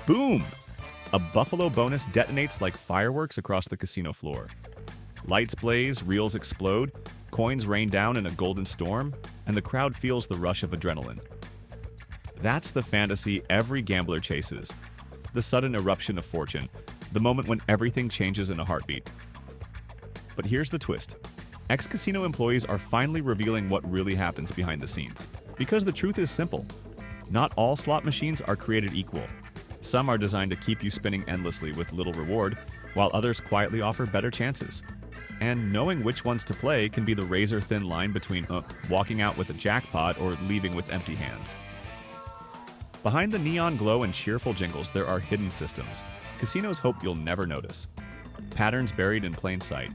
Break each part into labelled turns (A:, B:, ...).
A: Boom! A buffalo bonus detonates like fireworks across the casino floor. Lights blaze, reels explode, coins rain down in a golden storm, and the crowd feels the rush of adrenaline. That's the fantasy every gambler chases. The sudden eruption of fortune, the moment when everything changes in a heartbeat. But here's the twist. Ex-casino employees are finally revealing what really happens behind the scenes. Because the truth is simple. Not all slot machines are created equal. Some are designed to keep you spinning endlessly with little reward, while others quietly offer better chances. And knowing which ones to play can be the razor-thin line between walking out with a jackpot or leaving with empty hands. Behind the neon glow and cheerful jingles, there are hidden systems. Casinos hope you'll never notice. Patterns buried in plain sight.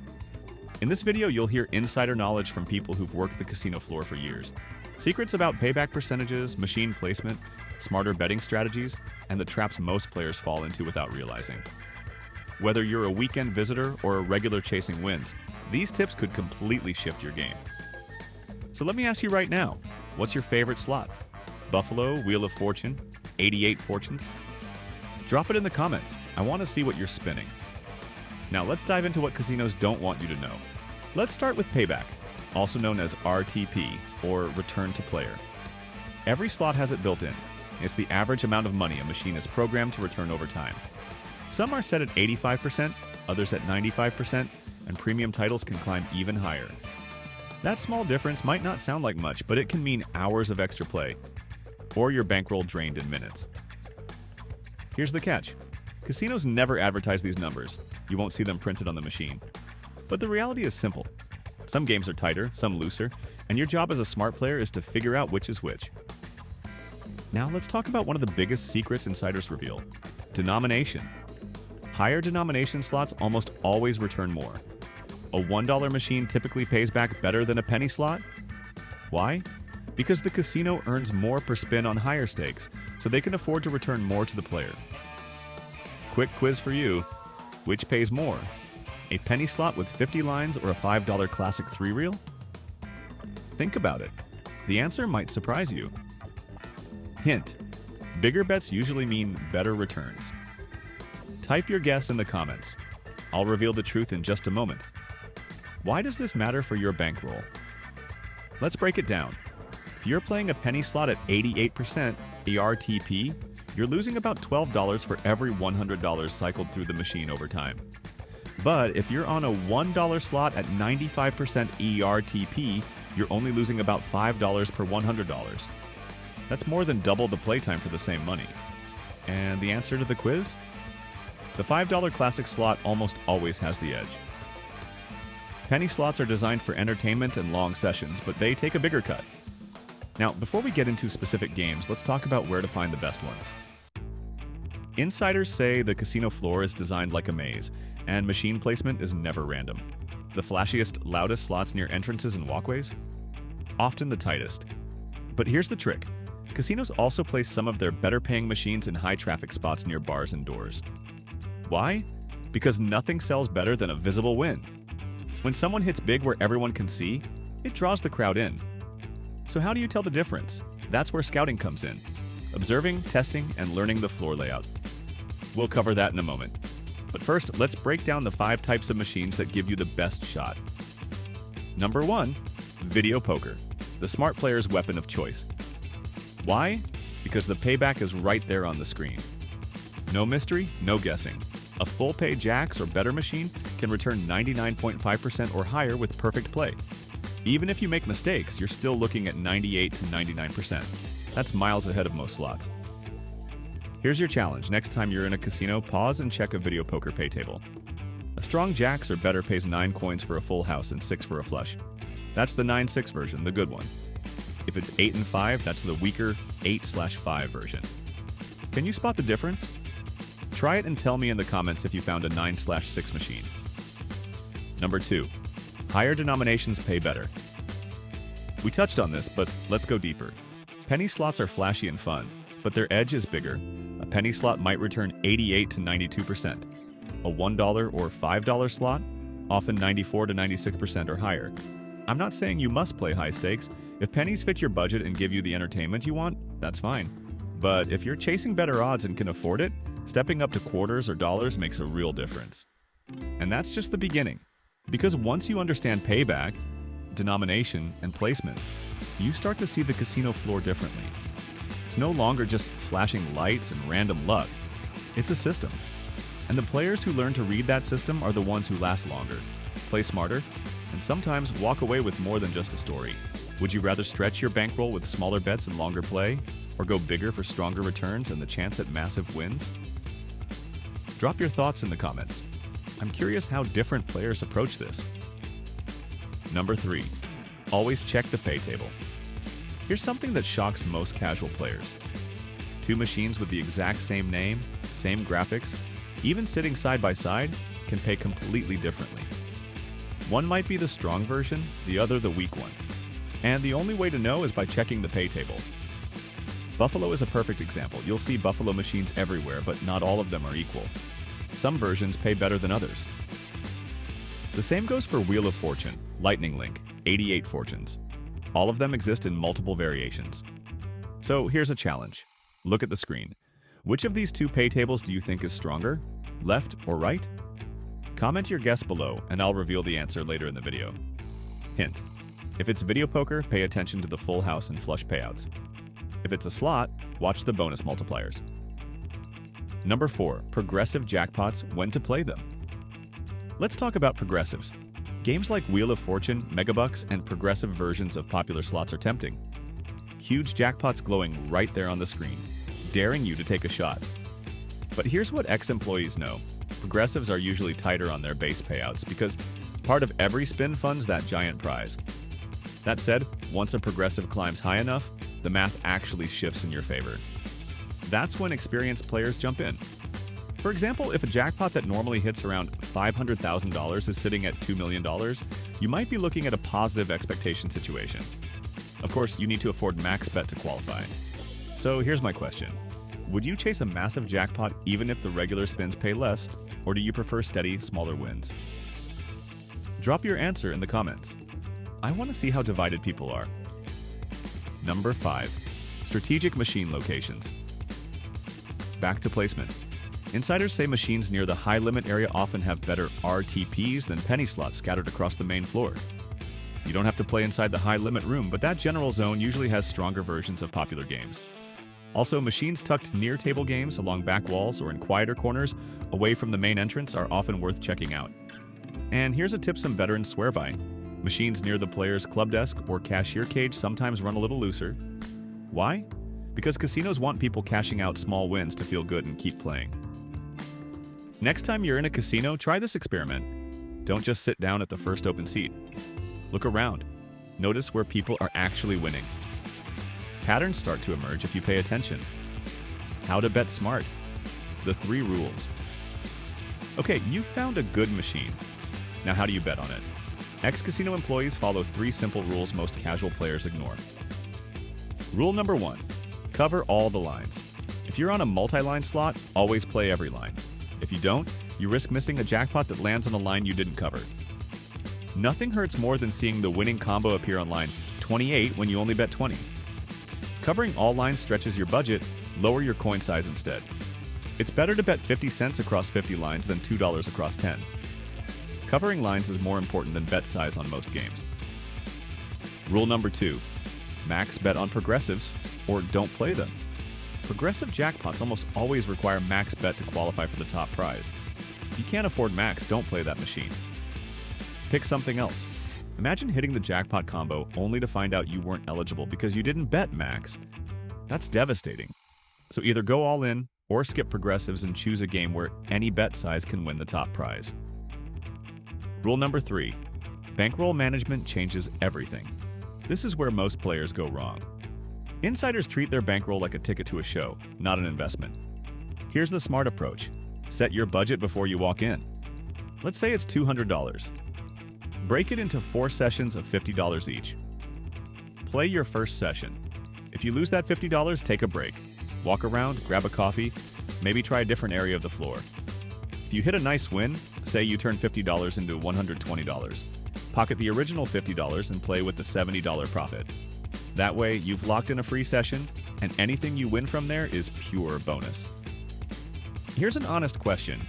A: In this video, you'll hear insider knowledge from people who've worked the casino floor for years. Secrets about payback percentages, machine placement, smarter betting strategies, and the traps most players fall into without realizing. Whether you're a weekend visitor or a regular chasing wins, these tips could completely shift your game. So let me ask you right now, what's your favorite slot? Buffalo, Wheel of Fortune, 88 Fortunes? Drop it in the comments. I want to see what you're spinning. Now let's dive into what casinos don't want you to know. Let's start with payback, also known as RTP, or return to player. Every slot has it built in. It's the average amount of money a machine is programmed to return over time. Some are set at 85%, others at 95%, and premium titles can climb even higher. That small difference might not sound like much, but it can mean hours of extra play, or your bankroll drained in minutes. Here's the catch. Casinos never advertise these numbers. You won't see them printed on the machine. But the reality is simple. Some games are tighter, some looser, and your job as a smart player is to figure out which is which. Now let's talk about one of the biggest secrets insiders reveal: denomination. Higher denomination slots almost always return more. A $1 machine typically pays back better than a penny slot. Why? Because the casino earns more per spin on higher stakes, so they can afford to return more to the player. Quick quiz for you. Which pays more? A penny slot with 50 lines or a $5 classic 3-reel? Think about it. The answer might surprise you. Hint: bigger bets usually mean better returns. Type your guess in the comments. I'll reveal the truth in just a moment. Why does this matter for your bankroll? Let's break it down. If you're playing a penny slot at 88% ERTP, you're losing about $12 for every $100 cycled through the machine over time. But if you're on a $1 slot at 95% ERTP, you're only losing about $5 per $100. That's more than double the playtime for the same money. And the answer to the quiz? The $5 classic slot almost always has the edge. Penny slots are designed for entertainment and long sessions, but they take a bigger cut. Now, before we get into specific games, let's talk about where to find the best ones. Insiders say the casino floor is designed like a maze, and machine placement is never random. The flashiest, loudest slots near entrances and walkways? Often the tightest. But here's the trick. Casinos also place some of their better-paying machines in high-traffic spots near bars and doors. Why? Because nothing sells better than a visible win. When someone hits big where everyone can see, it draws the crowd in. So how do you tell the difference? That's where scouting comes in. Observing, testing, and learning the floor layout. We'll cover that in a moment. But first, let's break down the 5 types of machines that give you the best shot. Number 1, video poker, the smart player's weapon of choice. Why? Because the payback is right there on the screen. No mystery, no guessing. A full-pay jacks or better machine can return 99.5% or higher with perfect play. Even if you make mistakes, you're still looking at 98 to 99%. That's miles ahead of most slots. Here's your challenge. Next time you're in a casino, pause and check a video poker pay table. A strong jacks or better pays 9 coins for a full house and 6 for a flush. That's the 9-6 version, the good one. If it's 8 and 5, that's the weaker 8/5 version. Can you spot the difference? Try it and tell me in the comments if you found a 9/6 machine. Number 2, higher denominations pay better. We touched on this, but let's go deeper. Penny slots are flashy and fun, but their edge is bigger. A penny slot might return 88 to 92%. A $1 or $5 slot, often 94 to 96% or higher. I'm not saying you must play high stakes. If pennies fit your budget and give you the entertainment you want, that's fine. But if you're chasing better odds and can afford it, Stepping up to quarters or dollars makes a real difference. And that's just the beginning. Because once you understand payback, denomination, and placement, you start to see the casino floor differently. It's no longer just flashing lights and random luck. It's a system. And the players who learn to read that system are the ones who last longer, play smarter, and sometimes walk away with more than just a story. Would you rather stretch your bankroll with smaller bets and longer play, or go bigger for stronger returns and the chance at massive wins? Drop your thoughts in the comments. I'm curious how different players approach this. Number 3. Always check the pay table. Here's something that shocks most casual players. Two machines with the exact same name, same graphics, even sitting side by side, can pay completely differently. One might be the strong version, the other the weak one. And the only way to know is by checking the pay table. Buffalo is a perfect example. You'll see Buffalo machines everywhere, but not all of them are equal. Some versions pay better than others. The same goes for Wheel of Fortune, Lightning Link, 88 fortunes. All of them exist in multiple variations. So here's a challenge. Look at the screen. Which of these two pay tables do you think is stronger? Left or right? Comment your guess below, and I'll reveal the answer later in the video. Hint: if it's video poker, pay attention to the full house and flush payouts. If it's a slot, watch the bonus multipliers. Number 4. Progressive jackpots, when to play them. Let's talk about progressives. Games like Wheel of Fortune, Megabucks, and progressive versions of popular slots are tempting. Huge jackpots glowing right there on the screen, daring you to take a shot. But here's what ex-employees know. Progressives are usually tighter on their base payouts because part of every spin funds that giant prize. That said, once a progressive climbs high enough, the math actually shifts in your favor. That's when experienced players jump in. For example, if a jackpot that normally hits around $500,000 is sitting at $2 million, you might be looking at a positive expectation situation. Of course, you need to afford max bet to qualify. So here's my question. Would you chase a massive jackpot even if the regular spins pay less, or do you prefer steady, smaller wins? Drop your answer in the comments. I want to see how divided people are. Number 5. Strategic machine locations. Back to placement. Insiders say machines near the high limit area often have better RTPs than penny slots scattered across the main floor. You don't have to play inside the high limit room, but that general zone usually has stronger versions of popular games. Also, machines tucked near table games along back walls or in quieter corners away from the main entrance are often worth checking out. And here's a tip some veterans swear by. Machines near the player's club desk or cashier cage sometimes run a little looser. Why? Because casinos want people cashing out small wins to feel good and keep playing. Next time you're in a casino, try this experiment. Don't just sit down at the first open seat. Look around. Notice where people are actually winning. Patterns start to emerge if you pay attention. How to bet smart. The 3 rules. Okay, you found a good machine. Now how do you bet on it? Ex-casino employees follow 3 simple rules most casual players ignore. Rule number 1. Cover all the lines. If you're on a multi-line slot, always play every line. If you don't, you risk missing a jackpot that lands on a line you didn't cover. Nothing hurts more than seeing the winning combo appear on line 28 when you only bet 20. Covering all lines stretches your budget, lower your coin size instead. It's better to bet 50 cents across 50 lines than $2 across 10. Covering lines is more important than bet size on most games. Rule number 2. Max bet on progressives, or don't play them. Progressive jackpots almost always require max bet to qualify for the top prize. If you can't afford max, don't play that machine. Pick something else. Imagine hitting the jackpot combo only to find out you weren't eligible because you didn't bet max. That's devastating. So either go all in or skip progressives and choose a game where any bet size can win the top prize. Rule number 3. Bankroll management changes everything. This is where most players go wrong. Insiders treat their bankroll like a ticket to a show, not an investment. Here's the smart approach. Set your budget before you walk in. Let's say it's $200. Break it into 4 sessions of $50 each. Play your first session. If you lose that $50, take a break. Walk around, grab a coffee, maybe try a different area of the floor. If you hit a nice win, say you turn $50 into $120. Pocket the original $50 and play with the $70 profit. That way, you've locked in a free session, and anything you win from there is pure bonus. Here's an honest question.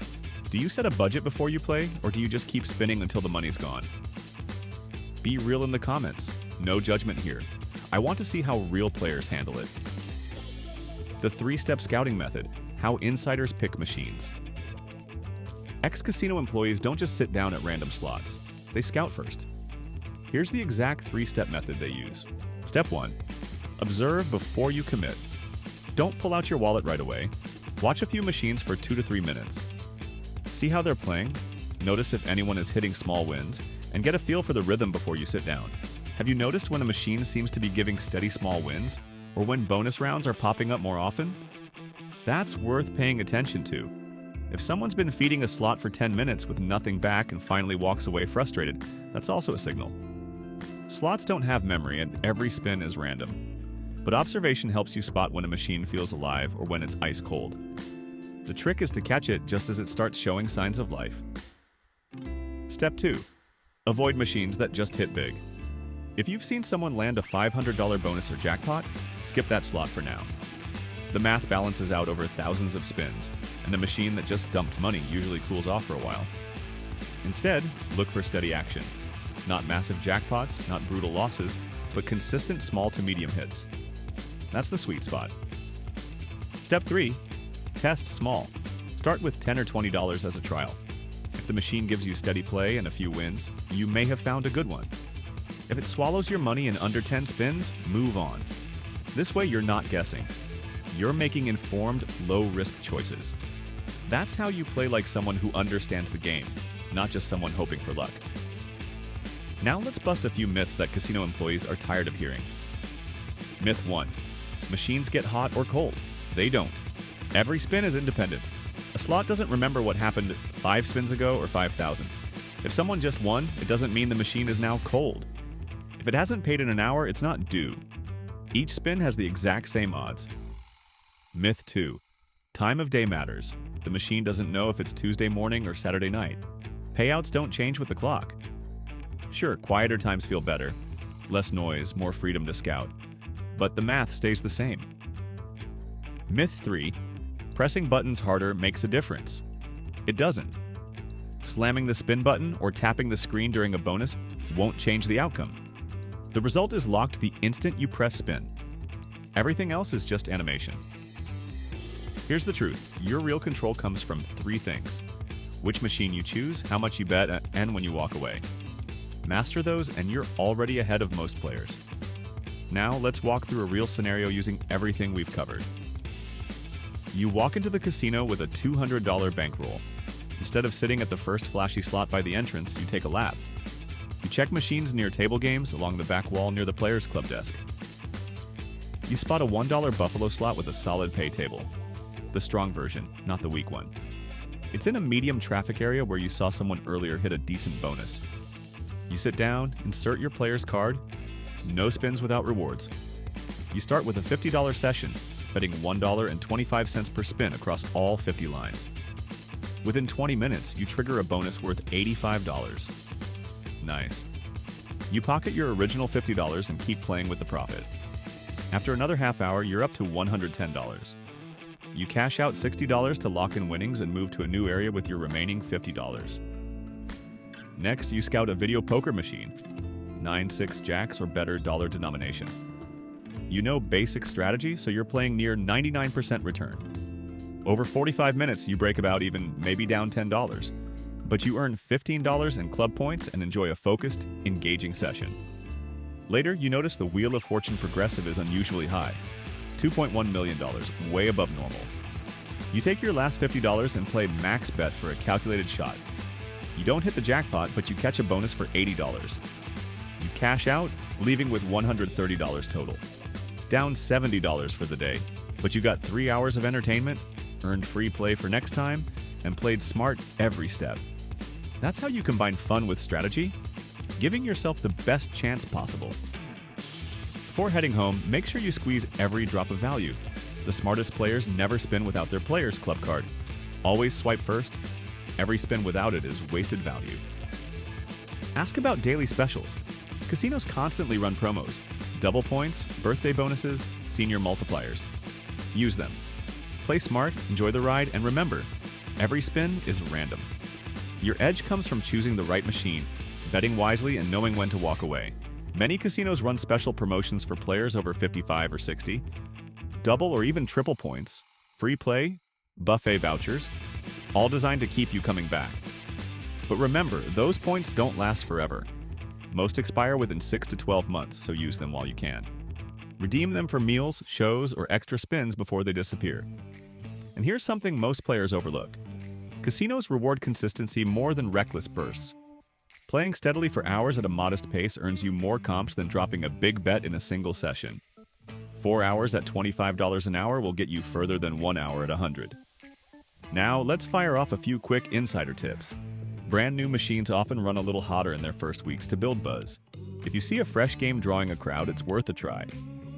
A: Do you set a budget before you play, or do you just keep spinning until the money's gone? Be real in the comments. No judgment here. I want to see how real players handle it. The 3-step scouting method. How insiders pick machines. Ex-casino employees don't just sit down at random slots. They scout first. Here's the exact 3-step method they use. Step 1. Observe before you commit. Don't pull out your wallet right away. Watch a few machines for 2 to 3 minutes. See how they're playing, notice if anyone is hitting small wins, and get a feel for the rhythm before you sit down. Have you noticed when a machine seems to be giving steady small wins, or when bonus rounds are popping up more often? That's worth paying attention to. If someone's been feeding a slot for 10 minutes with nothing back and finally walks away frustrated, that's also a signal. Slots don't have memory and every spin is random. But observation helps you spot when a machine feels alive or when it's ice cold. The trick is to catch it just as it starts showing signs of life. Step 2. Avoid machines that just hit big. If you've seen someone land a $500 bonus or jackpot, skip that slot for now. The math balances out over thousands of spins, and a machine that just dumped money usually cools off for a while. Instead, look for steady action. Not massive jackpots, not brutal losses, but consistent small to medium hits. That's the sweet spot. Step 3. Test small. Start with $10 or $20 as a trial. If the machine gives you steady play and a few wins, you may have found a good one. If it swallows your money in under 10 spins, move on. This way you're not guessing. You're making informed, low-risk choices. That's how you play like someone who understands the game, not just someone hoping for luck. Now let's bust a few myths that casino employees are tired of hearing. Myth 1. Machines get hot or cold. They don't. Every spin is independent. A slot doesn't remember what happened 5 spins ago or 5,000. If someone just won, it doesn't mean the machine is now cold. If it hasn't paid in an hour, it's not due. Each spin has the exact same odds. Myth 2. Time of day matters. The machine doesn't know if it's Tuesday morning or Saturday night. Payouts don't change with the clock. Sure, quieter times feel better. Less noise, more freedom to scout. But the math stays the same. Myth 3. Pressing buttons harder makes a difference. It doesn't. Slamming the spin button or tapping the screen during a bonus won't change the outcome. The result is locked the instant you press spin. Everything else is just animation. Here's the truth. Your real control comes from 3 things. Which machine you choose, how much you bet, and when you walk away. Master those and you're already ahead of most players. Now let's walk through a real scenario using everything we've covered. You walk into the casino with a $200 bankroll. Instead of sitting at the first flashy slot by the entrance, you take a lap. You check machines near table games along the back wall near the Players Club desk. You spot a $1 Buffalo slot with a solid pay table. The strong version, not the weak one. It's in a medium traffic area where you saw someone earlier hit a decent bonus. You sit down, insert your player's card. No spins without rewards. You start with a $50 session, betting $1.25 per spin across all 50 lines. Within 20 minutes, you trigger a bonus worth $85. Nice. You pocket your original $50 and keep playing with the profit. After another half hour, you're up to $110. You cash out $60 to lock in winnings and move to a new area with your remaining $50. Next, you scout a video poker machine. 9-6 jacks or better dollar denomination. You know basic strategy, so you're playing near 99% return. Over 45 minutes, you break about even, maybe down $10. But you earn $15 in club points and enjoy a focused, engaging session. Later, you notice the Wheel of Fortune progressive is unusually high. $2.1 million, way above normal. You take your last $50 and play max bet for a calculated shot. You don't hit the jackpot, but you catch a bonus for $80. You cash out, leaving with $130 total. Down $70 for the day, but you got 3 hours of entertainment, earned free play for next time, and played smart every step. That's how you combine fun with strategy, giving yourself the best chance possible. Before heading home, make sure you squeeze every drop of value. The smartest players never spin without their Players Club card. Always swipe first. Every spin without it is wasted value. Ask about daily specials. Casinos constantly run promos. Double points, birthday bonuses, senior multipliers. Use them. Play smart, enjoy the ride, and remember, every spin is random. Your edge comes from choosing the right machine, betting wisely, and knowing when to walk away. Many casinos run special promotions for players over 55 or 60, double or even triple points, free play, buffet vouchers, all designed to keep you coming back. But remember, those points don't last forever. Most expire within 6 to 12 months, so use them while you can. Redeem them for meals, shows, or extra spins before they disappear. And here's something most players overlook. Casinos reward consistency more than reckless bursts. Playing steadily for hours at a modest pace earns you more comps than dropping a big bet in a single session. 4 hours at $25 an hour will get you further than 1 hour at 100. Now, let's fire off a few quick insider tips. Brand new machines often run a little hotter in their first weeks to build buzz. If you see a fresh game drawing a crowd, it's worth a try.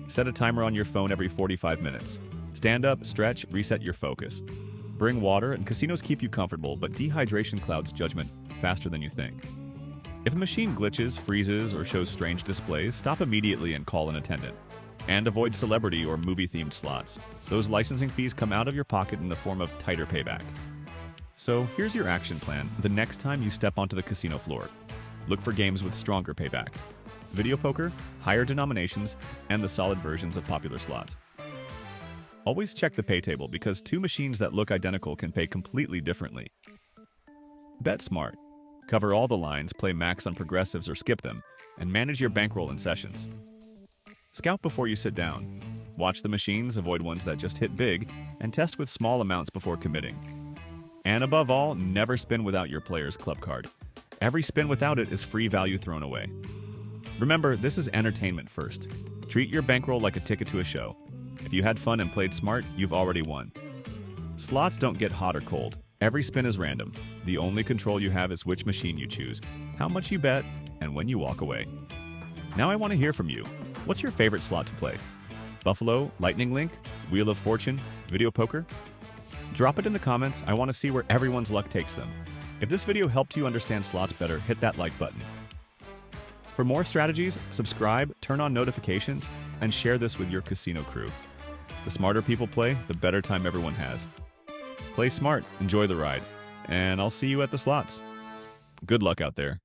A: Set a timer on your phone every 45 minutes. Stand up, stretch, reset your focus. Bring water, and casinos keep you comfortable, but dehydration clouds judgment faster than you think. If a machine glitches, freezes, or shows strange displays, stop immediately and call an attendant. And avoid celebrity or movie-themed slots. Those licensing fees come out of your pocket in the form of tighter payback. So here's your action plan the next time you step onto the casino floor. Look for games with stronger payback. Video poker, higher denominations, and the solid versions of popular slots. Always check the pay table because two machines that look identical can pay completely differently. Bet smart. Cover all the lines, play max on progressives or skip them, and manage your bankroll in sessions. Scout before you sit down. Watch the machines, avoid ones that just hit big, and test with small amounts before committing. And above all, never spin without your player's club card. Every spin without it is free value thrown away. Remember, this is entertainment first. Treat your bankroll like a ticket to a show. If you had fun and played smart, you've already won. Slots don't get hot or cold. Every spin is random. The only control you have is which machine you choose, how much you bet, and when you walk away. Now I want to hear from you. What's your favorite slot to play? Buffalo, Lightning Link, Wheel of Fortune, Video Poker? Drop it in the comments. I want to see where everyone's luck takes them. If this video helped you understand slots better, hit that like button. For more strategies, subscribe, turn on notifications, and share this with your casino crew. The smarter people play, the better time everyone has. Play smart, enjoy the ride, and I'll see you at the slots. Good luck out there.